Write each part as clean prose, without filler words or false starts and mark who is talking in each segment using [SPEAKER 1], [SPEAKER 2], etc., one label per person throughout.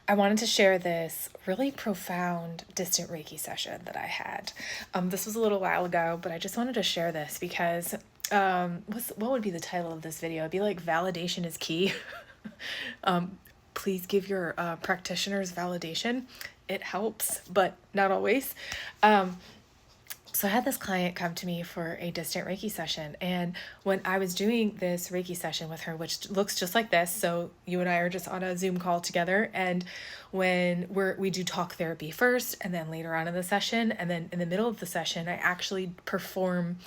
[SPEAKER 1] I wanted to share this really profound distant Reiki session that I had. This was a little while ago, but I just wanted to share this because what would be the title of this video? It'd be like validation is key. Please give your practitioners validation. It helps, but not always. So I had this client come to me for a distant Reiki session. And when I was doing this Reiki session with her, which looks just like this, so you and I are just on a Zoom call together. And when we do talk therapy first, and then later on in the session, and then in the middle of the session, I actually perform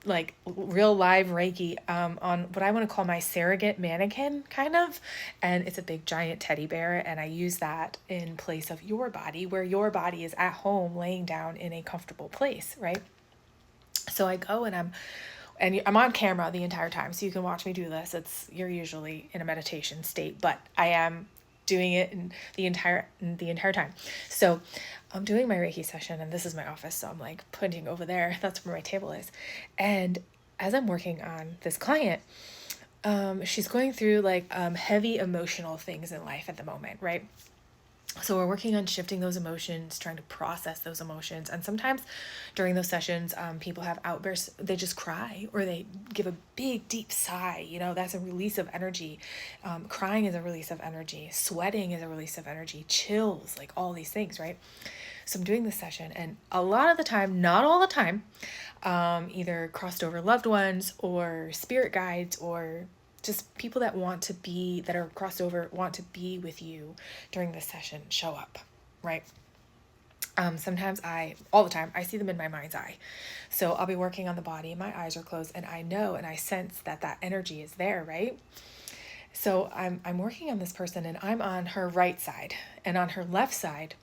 [SPEAKER 1] like real live Reiki on what I want to call my surrogate mannequin, kind of. And it's a big giant teddy bear. And I use that in place of your body, where your body is at home laying down in a comfortable place, right? So I go and I'm on camera the entire time, so you can watch me do this. You're usually in a meditation state, but I am doing it in the entire time. So I'm doing my Reiki session, and this is my office, so I'm like pointing over there. That's where my table is. And as I'm working on this client, she's going through like heavy emotional things in life at the moment, right? So we're working on shifting those emotions, trying to process those emotions. And sometimes during those sessions, people have outbursts. They just cry, or they give a big, deep sigh. That's a release of energy. Crying is a release of energy. Sweating is a release of energy. Chills, like all these things, right? So I'm doing this session, and a lot of the time, not all the time, either crossed over loved ones or spirit guides or just people that are crossed over, want to be with you during this session show up, right? Sometimes all the time, I see them in my mind's eye. So I'll be working on the body, my eyes are closed, and I know and I sense that energy is there, right? So I'm working on this person, and I'm on her right side, and on her left side,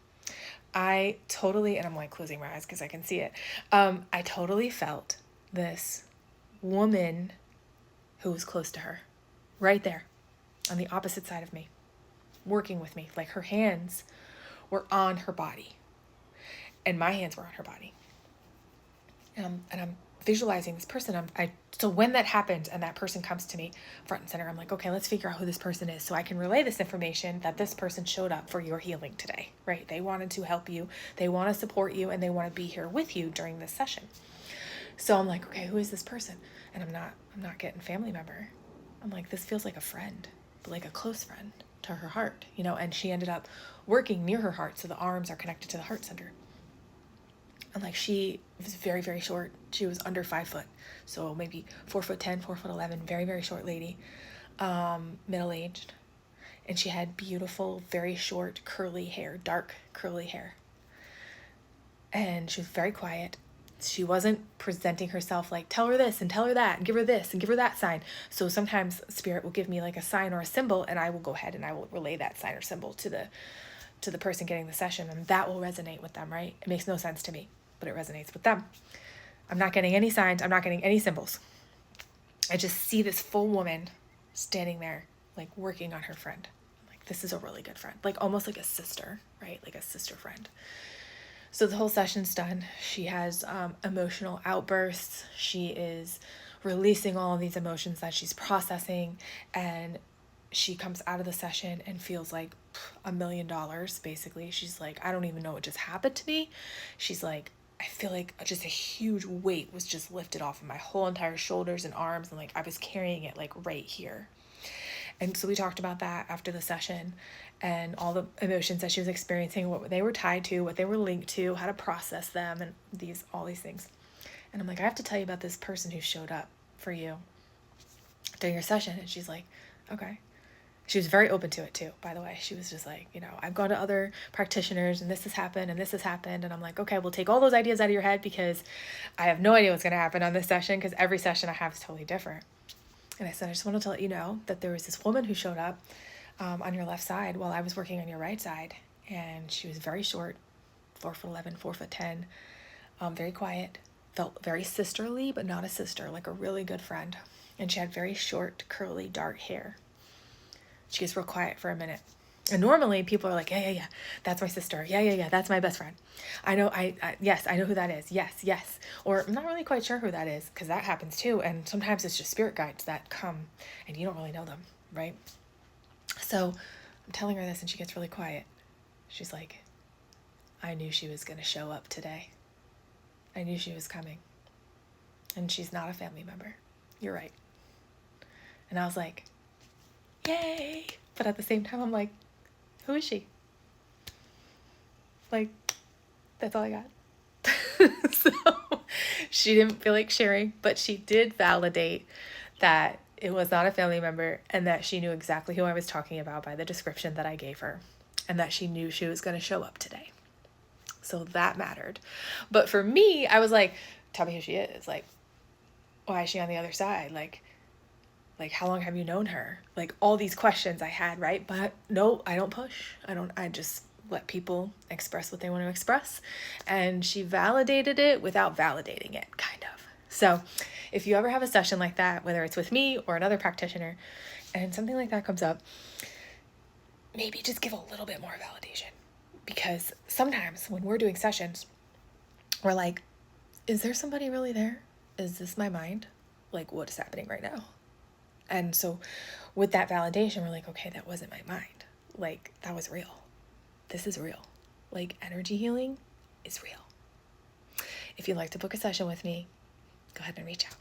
[SPEAKER 1] and I'm like closing my eyes because I can see it. I totally felt this woman who was close to her, right there on the opposite side of me, working with me. Like her hands were on her body and my hands were on her body. And I'm visualizing this person. So when that happens and that person comes to me front and center, I'm like, okay, let's figure out who this person is so I can relay this information that this person showed up for your healing today, right? They wanted to help you, they want to support you, and they want to be here with you during this session. So I'm like, okay, who is this person? And I'm not getting family member. I'm like, this feels like a friend, but like a close friend to her heart, and she ended up working near her heart. So the arms are connected to the heart center. And like, she was very, very short. She was under 5 foot. So maybe 4'10", 4'11", very, very short lady, middle-aged. And she had beautiful, very short, curly hair, dark curly hair. And she was very quiet. She wasn't presenting herself like, tell her this and tell her that and give her this and give her that sign. So sometimes spirit will give me like a sign or a symbol, and I will go ahead and I will relay that sign or symbol to the person getting the session, and that will resonate with them, right? It makes no sense to me, but it resonates with them. I'm not getting any signs. I'm not getting any symbols. I just see this full woman standing there, like working on her friend. I'm like, this is a really good friend, like almost like a sister, right? Like a sister friend. So the whole session's done. She has emotional outbursts. She is releasing all of these emotions that she's processing, and she comes out of the session and feels like $1 million, basically. She's like, I don't even know what just happened to me. She's like, I feel like just a huge weight was just lifted off of my whole entire shoulders and arms, and like I was carrying it like right here. And so we talked about that after the session, and all the emotions that she was experiencing, what they were tied to, what they were linked to, how to process them, and all these things. And I'm like, I have to tell you about this person who showed up for you during your session. And she's like, okay. She was very open to it too, by the way. She was just like, I've gone to other practitioners and this has happened and this has happened. And I'm like, okay, we'll take all those ideas out of your head, because I have no idea what's going to happen on this session, because every session I have is totally different. And I said, I just wanted to let you know that there was this woman who showed up on your left side while I was working on your right side. And she was very short, 4'11", 4'10", very quiet, felt very sisterly, but not a sister, like a really good friend. And she had very short, curly, dark hair. She gets real quiet for a minute. And normally people are like, yeah, that's my sister. Yeah, that's my best friend. I know, yes, I know who that is. Yes. Or I'm not really quite sure who that is, because that happens too. And sometimes it's just spirit guides that come and you don't really know them, right? So I'm telling her this and she gets really quiet. She's like, I knew she was going to show up today. I knew she was coming. And she's not a family member. You're right. And I was like, yay. But at the same time, I'm like, who is she? Like, that's all I got. So she didn't feel like sharing, but she did validate that it was not a family member and that she knew exactly who I was talking about by the description that I gave her, and that she knew she was going to show up today. So that mattered. But for me, I was like, tell me who she is. Like, why is she on the other side? Like how long have you known her? Like all these questions I had, right? But no, I don't push. I just let people express what they want to express. And she validated it without validating it, kind of. So if you ever have a session like that, whether it's with me or another practitioner, and something like that comes up, maybe just give a little bit more validation. Because sometimes when we're doing sessions, we're like, is there somebody really there? Is this my mind? Like, what is happening right now? And so with that validation, we're like, okay, that wasn't my mind. Like, that was real. This is real. Like, energy healing is real. If you'd like to book a session with me, go ahead and reach out.